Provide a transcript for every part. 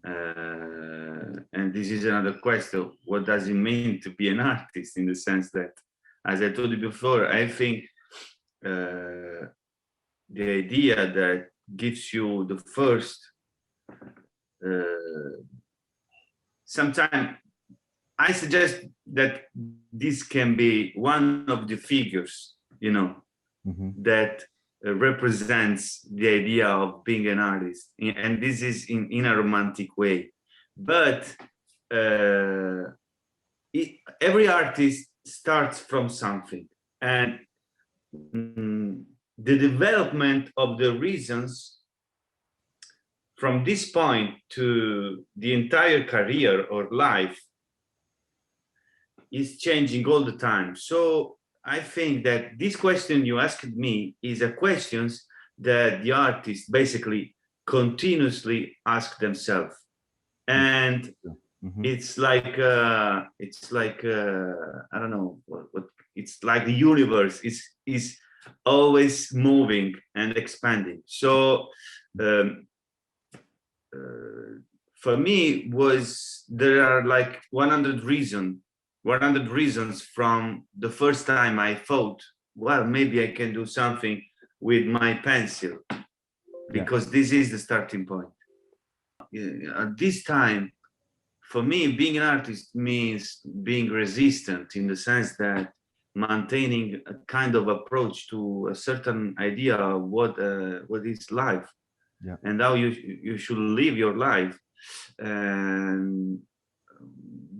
And this is another question: what does it mean to be an artist? In the sense that, as I told you before, I think the idea that gives you the first. Sometimes I suggest that this can be one of the figures, that represents the idea of being an artist, and this is in a romantic way. But every artist starts from something, and the development of the reasons from this point to the entire career or life is changing all the time. So I think that this question you asked me is a question that the artists basically continuously ask themselves. And it's like I don't know what it's like. The universe is always moving and expanding. So for me, there are like 100 reasons from the first time I thought, well, maybe I can do something with my pencil, because this is the starting point. At this time, for me, being an artist means being resistant, in the sense that maintaining a kind of approach to a certain idea of what is life, and how you should live your life. And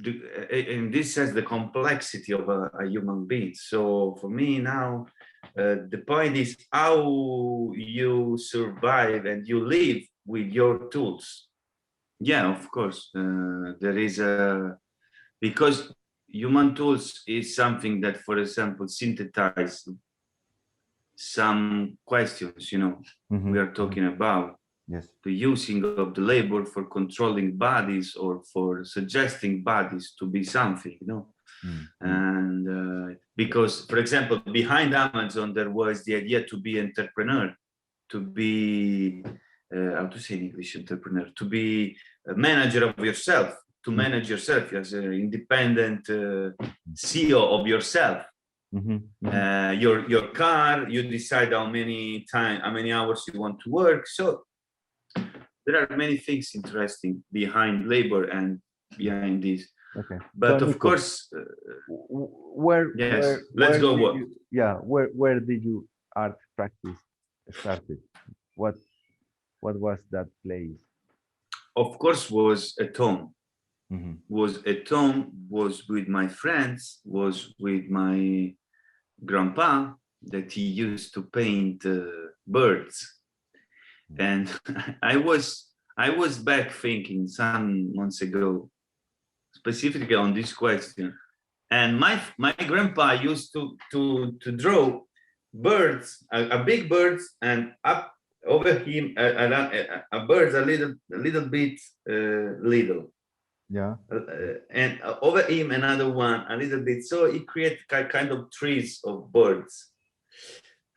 in this sense, the complexity of a human being. So for me now, the point is how you survive and you live with your tools. Yeah, of course, there is because human tools is something that, for example, synthesize some questions, we are talking about. Yes. The using of the labor for controlling bodies or for suggesting bodies to be something, And because, for example, behind Amazon, there was the idea to be entrepreneur, to be, how to say in English, entrepreneur, to be a manager of yourself, to manage yourself as an independent CEO of yourself. Your car, you decide how many hours you want to work. So there are many things interesting behind labor and behind this. Okay. But so, of course, where did you art practice started? What was that place? Of course, was at home. Was at home, was with my friends, was with my grandpa, that he used to paint birds. And I was back thinking some months ago, specifically on this question. And my grandpa used to draw birds, a big birds, and up over him a bird a little bit little. Yeah. And over him another one a little bit. So he created kind of trees of birds.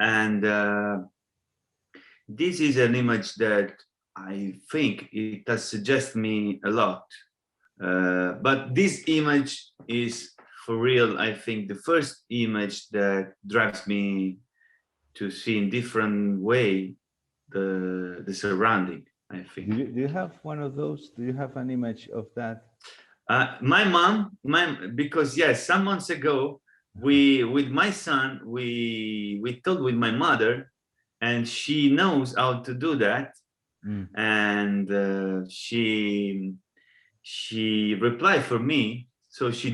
And this is an image that I think it has suggested me a lot. But this image is, for real, I think, the first image that drives me to see in different way the surrounding, I think. Do you have one of those? Do you have an image of that? My mom, because yes, some months ago, with my son, we talked with my mother, and she knows how to do that. And she replied for me, so she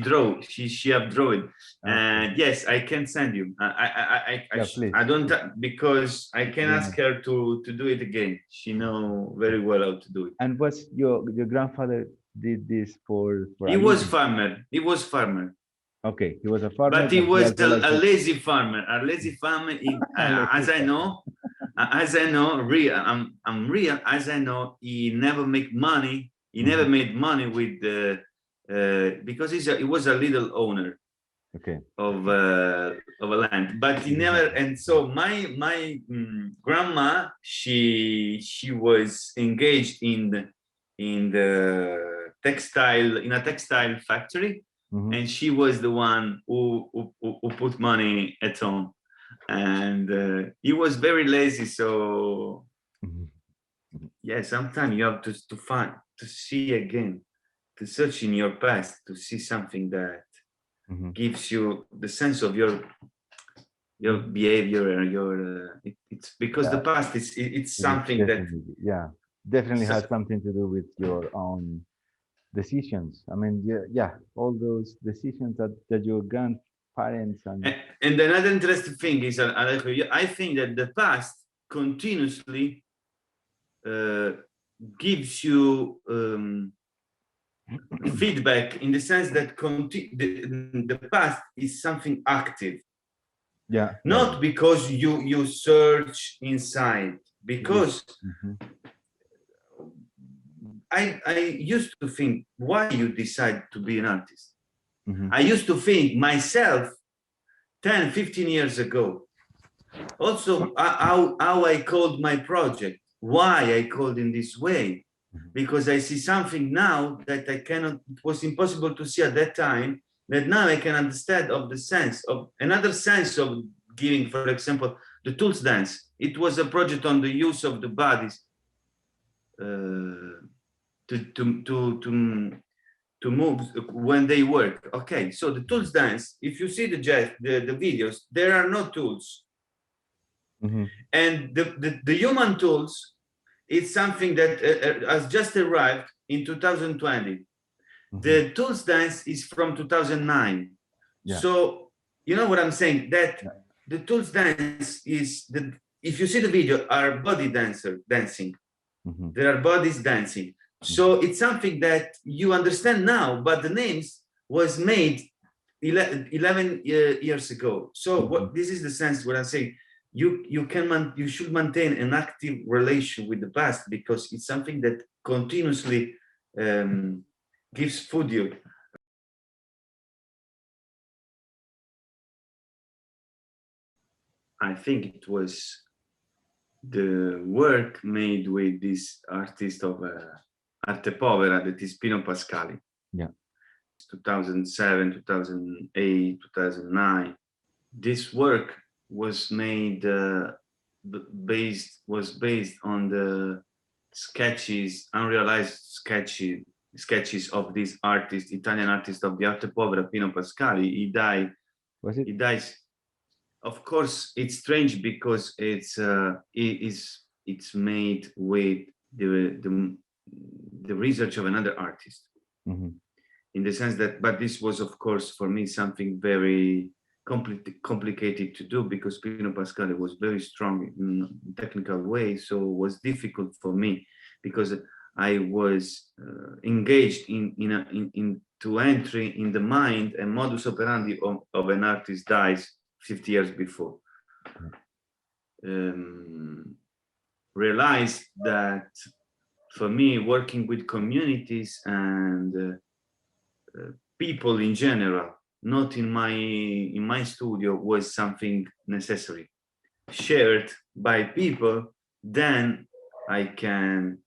have drawn. And yes, I can send you. I don't, because I can ask her to do it again. She know very well how to do it. And what's your grandfather did this for he was farmer. Okay, he was a farmer, but he was a lazy farmer. As I know, real. I'm real. As I know, he never make money. He never made money with the because he was a little owner. Okay. Of a land, but he never. And so my grandma, she was engaged in in a textile factory, and she was the one who put money at home, and he was very lazy. So yeah, sometimes you have to see again, to search in your past to see something that gives you the sense of your behavior and your it's because the past it's something that definitely has something to do with your own decisions. I mean, all those decisions that your grandparents and another interesting thing is, I think that the past continuously gives you feedback, in the sense that the past is something active. Not because you search inside, because I used to think, why you decide to be an artist? I used to think myself 10, 15 years ago. Also, how I called my project, why I called in this way, because I see something now that I cannot, it was impossible to see at that time, that now I can understand of the sense of another sense of giving. For example, the tools dance. It was a project on the use of the bodies to move when they work. Okay, so the tools dance, if you see the videos, there are no tools. And the human tools, it's something that has just arrived in 2020. The tools dance is from 2009. So you know what I'm saying, that the tools dance is if you see the video, are body dancing. There are bodies dancing. So it's something that you understand now, but the names was made 11 years ago. So this is the sense what I'm saying. You should maintain an active relation with the past, because it's something that continuously gives food you. I think it was the work made with this artist of Arte Povera, that is Pino Pascali. 2007, 2008, 2009. This work was made based on the sketches, unrealized sketches of this artist, Italian artist of the Arte Povera, Pino Pascali. He died. He dies. Of course, it's strange because it's made with the research of another artist, in the sense that, but this was, of course, for me something very complicated to do, because Pino Pascali was very strong in technical way, so it was difficult for me, because I was engaged to entry in the mind and modus operandi of an artist dies 50 years before. Realized that for me, working with communities and people in general, not in my studio, was something necessary. Shared by people, then I can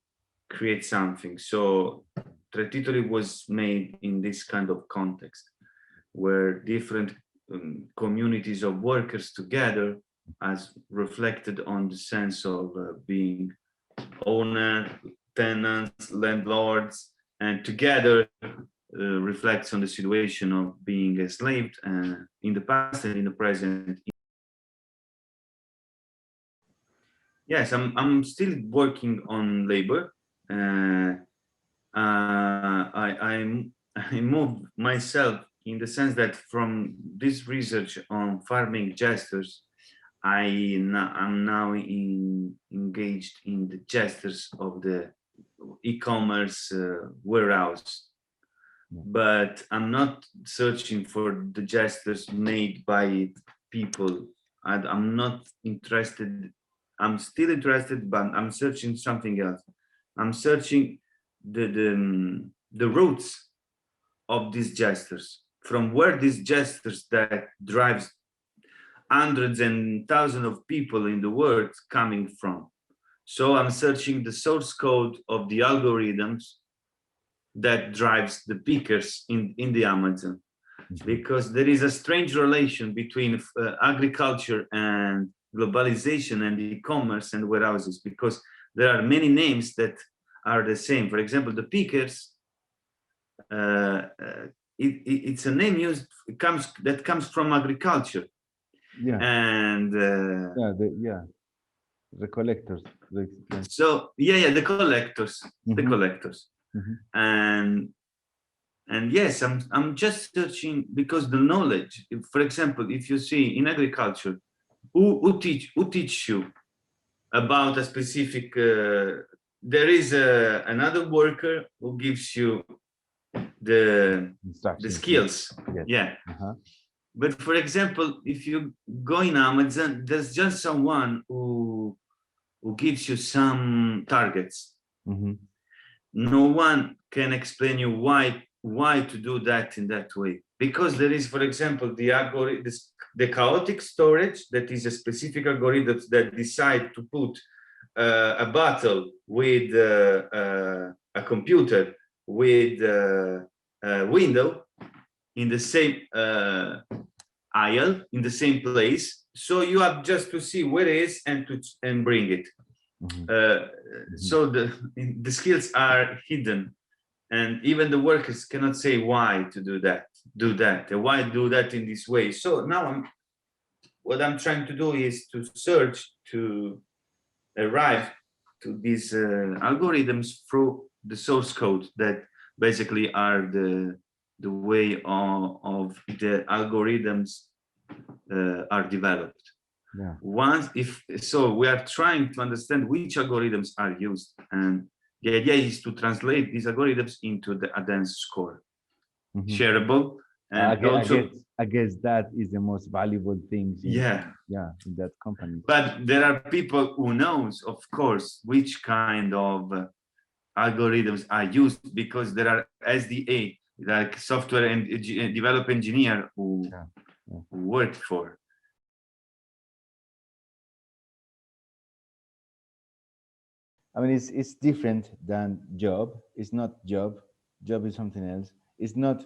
create something. So Tre Titoli was made in this kind of context, where different communities of workers together, as reflected on the sense of being owner, tenants, landlords, and together reflects on the situation of being enslaved in the past and in the present. Yes, I'm still working on labor. I moved myself in the sense that from this research on farming gestures, I'm now engaged in the gestures of the e-commerce warehouse. But I'm not searching for the gestures made by people. I'm not interested. I'm still interested, but I'm searching something else. I'm searching the roots of these gestures, from where these gestures that drives hundreds and thousands of people in the world coming from. So I'm searching the source code of the algorithms that drives the pickers in the Amazon, Mhm. because there is a strange relation between agriculture and globalization and e-commerce and warehouses, because there are many names that are the same. For example, the pickers, it's a name used that comes from agriculture, Yeah, and the collectors. so the collectors, the Mhm, collectors, mhm. and yes, I'm just searching because the knowledge. For example, if you see in agriculture, who teach you about a specific. There is another worker who gives you the Instructions. skills. Yes. Yeah. Uh-huh. But for example, if you go in Amazon, there's just someone who gives you some targets. Mhm. No one can explain you why to do that in that way, because there is, for example, the algorithm, the chaotic storage, that is a specific algorithm that decide to put a bottle with a computer with a window in the same aisle, in the same place, so you have just to see where it is and bring it. Mhm. So the skills are hidden, and even the workers cannot say why to do that, and why do that in this way. So now what I'm trying to do is to search to arrive to these algorithms through the source code that basically are the way of the algorithms are developed. Yeah. Once, if so, we are trying to understand which algorithms are used, and the idea is to translate these algorithms into the advanced score, Mhm. shareable, I and guess, I also guess I guess that is the most valuable things in yeah. in that company. But there are people who knows, of course, which kind of algorithms are used, because there are SDA, like software and develop engineer Yeah. Yeah. who work for. I mean, it's different than job. It's not job. Job is something else. It's not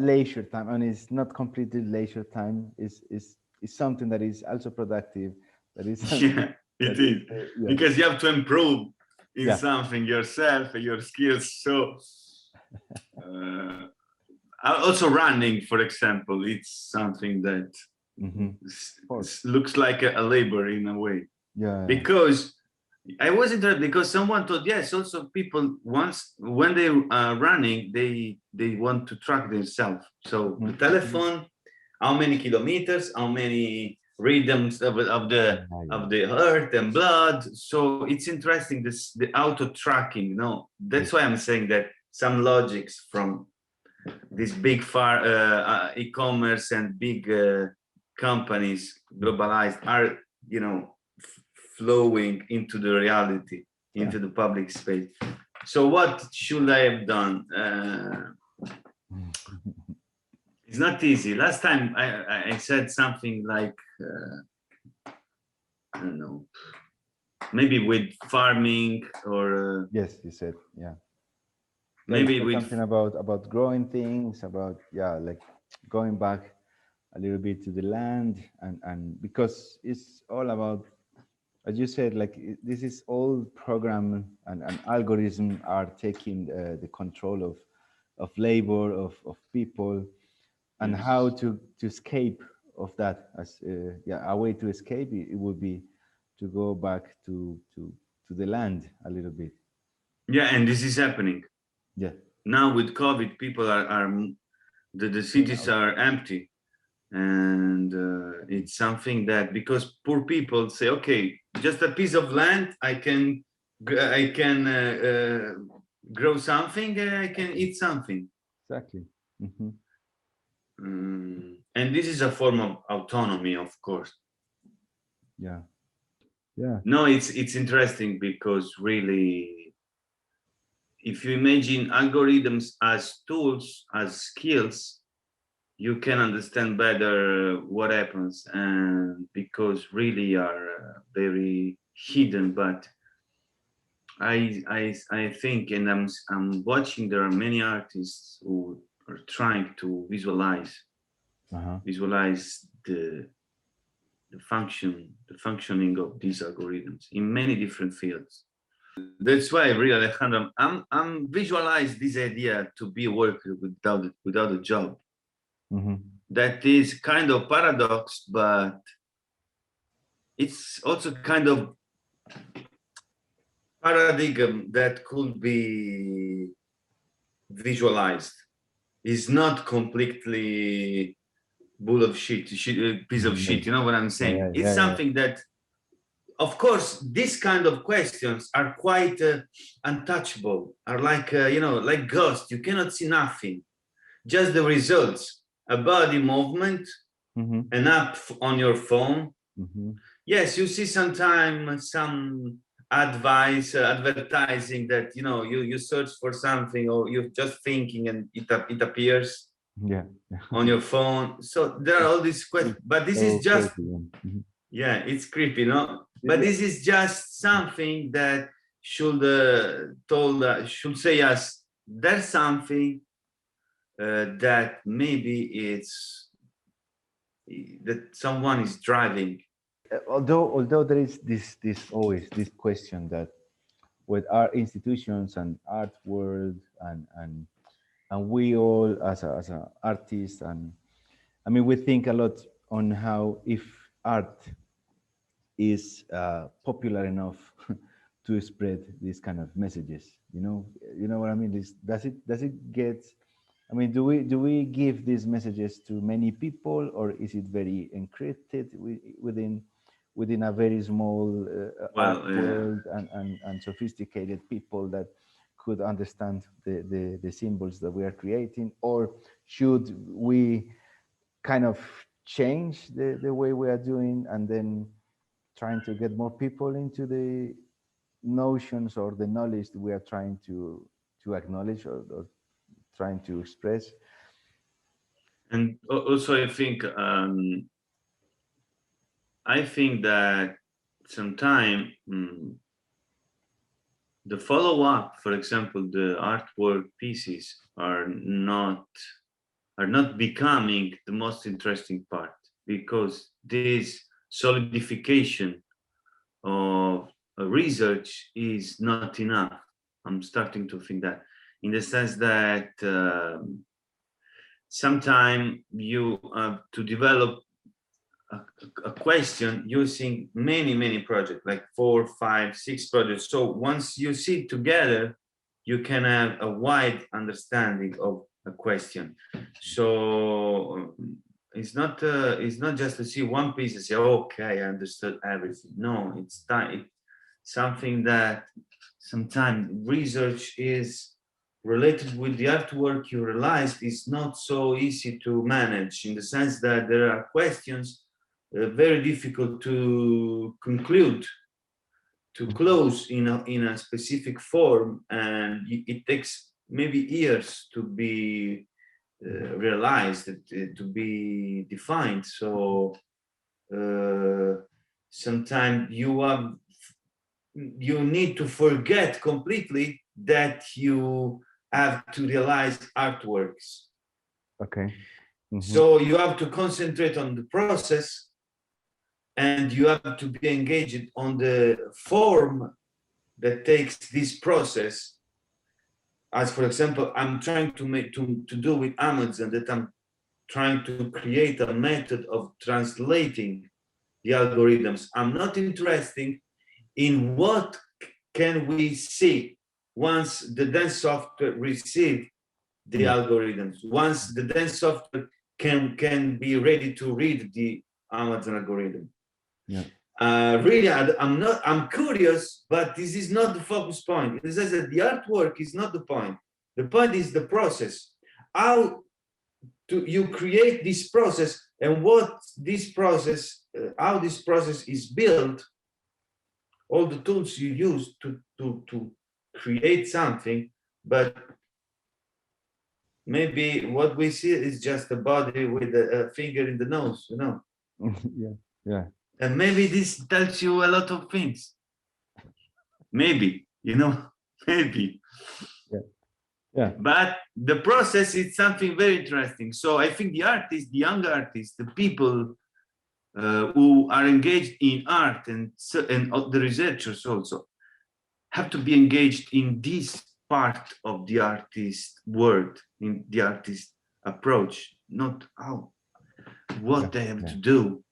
leisure time. I mean, it's not completely leisure time. It's something that is also productive. That is Yeah, that it is is, yeah, because you have to improve in yeah. something yourself, your skills. So uh, also running, for example, it's something that Mm-hmm. Of course. looks like a labor in a way, Yeah. Yeah. because I was interested, because someone thought, yes, also people once when they are running, they want to track themselves. So the Mhm. telephone, how many kilometers, how many rhythms of the heart and blood. So it's interesting, this the auto tracking. No, that's why I'm saying that some logics from these big e-commerce and big companies, globalized, are flowing into the reality, Yeah. into the public space. So what should I have done? It's not easy. Last time I said something like I don't know, maybe with farming, or Yes, you said, yeah. Yeah, you maybe said with something about growing things, about like going back a little bit to the land, and because it's all about, as you said, like this is all program and algorithm are taking the control of labor of people, and how to escape of that. As a way to escape it would be to go back to the land a little bit. yeah, and this is happening Yeah. now with COVID. People are the Going cities out. are empty, and it's something that, because poor people say, okay, just a piece of land, I can grow something, I can eat something. Exactly. Hmm. And this is a form of autonomy, of course. Yeah. Yeah. No, it's interesting, because really, if you imagine algorithms as tools, as skills, you can understand better what happens, and because really are very hidden. But I think, and I'm watching. There are many artists who are trying to visualize the functioning of these algorithms in many different fields. That's why, really, Alejandro, I'm visualize this idea to be a worker without a job. That is kind of paradox, but it's also kind of paradigm that could be visualized. Is not completely bull of shit, piece of shit. You know what I'm saying? It's something that, of course, these kind of questions are quite untouchable. Are like like ghosts. You cannot see nothing, just the results. A body movement, an app on your phone. Yes, you see sometimes some advertising that you search for something, or you're just thinking and it appears on your phone. So there are all these questions, but this is just it's creepy, but this is just something that should should say us there's something that maybe it's that someone is driving. Although there is this always this question that with our institutions and art world and we all as a artists, and I mean we think a lot on how if art is popular enough to spread these kind of messages, you know what I mean. Does it get, I mean, do we give these messages to many people, or is it very encrypted within a very small art world and sophisticated people that could understand the symbols that we are creating? Or should we kind of change the way we are doing, and then trying to get more people into the notions or the knowledge that we are trying to acknowledge or trying to express? And also I think that sometimes the follow-up, for example, the artwork pieces are not becoming the most interesting part, because this solidification of research is not enough. I'm starting to think that, in the sense that sometimes you have to develop a question using many projects, like 4, 5, 6 projects. So once you sit together, you can have a wide understanding of a question. So it's not just to see one piece and say, okay, I understood everything. No, it's something that sometimes research is related with the artwork. You realize it's not so easy to manage, in the sense that there are questions very difficult to conclude, to close in a specific form, and it takes maybe years to be realized, to be defined. So sometimes you need to forget completely that you have to realize artworks. Okay. So you have to concentrate on the process, and you have to be engaged on the form that takes this process. As for example, I'm trying to do with Amazon, that I'm trying to create a method of translating the algorithms. I'm not interested in what can we see once the dance software receive the algorithms, once the dance software can be ready to read the Amazon algorithm. Really, I'm curious, but this is not the focus point. It says that the artwork is not the point. The point is the process. How you create this process, and what this process, how this process is built, all the tools you use to create something. But maybe what we see is just a body with a finger in the nose, Yeah. And maybe this tells you a lot of things. Maybe, maybe. Yeah. But the process is something very interesting. So I think the artists, the young artists, the people who are engaged in art and the researchers also have to be engaged in this part of the artist world, in the artist approach, not what they have to do,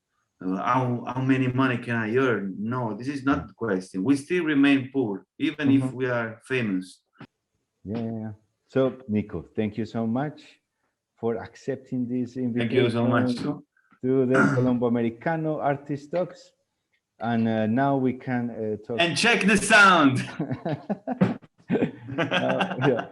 how many money can I earn. No, this is not the question. We still remain poor, even if we are famous. Yeah. So, Nico, thank you so much for accepting this invitation. Thank you so much. To the Colombo Americano Artist Talks. And now we can talk. And check the sound. Yeah.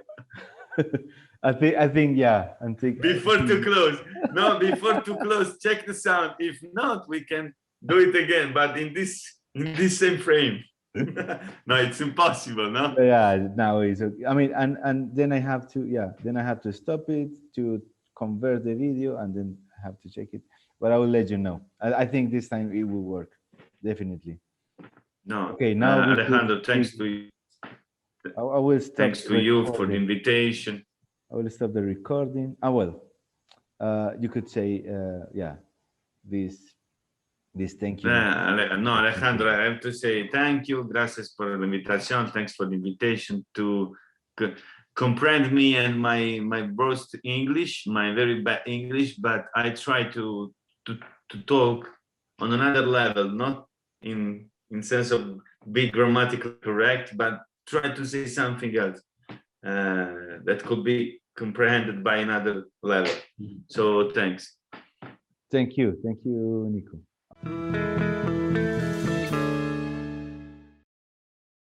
I think before to close. No, before to close, check the sound. If not, we can do it again, but in this same frame. No, it's impossible, no? Yeah, now it's okay. I mean, and then I have to stop it to convert the video, and then I have to check it. But I will let you know. I think this time it will work, definitely. No. Okay, now Alejandro, thanks to you. I will stop. Thanks to you for the invitation. I will stop the recording. You could say, this thank you. No, Alejandro, I have to say thank you. Gracias por la invitación. Thanks for the invitation to comprehend me and my worst English, my very bad English, but I try to talk on another level, not in sense of be grammatically correct, but try to say something else that could be comprehended by another level. So thanks. Thank you, Nico.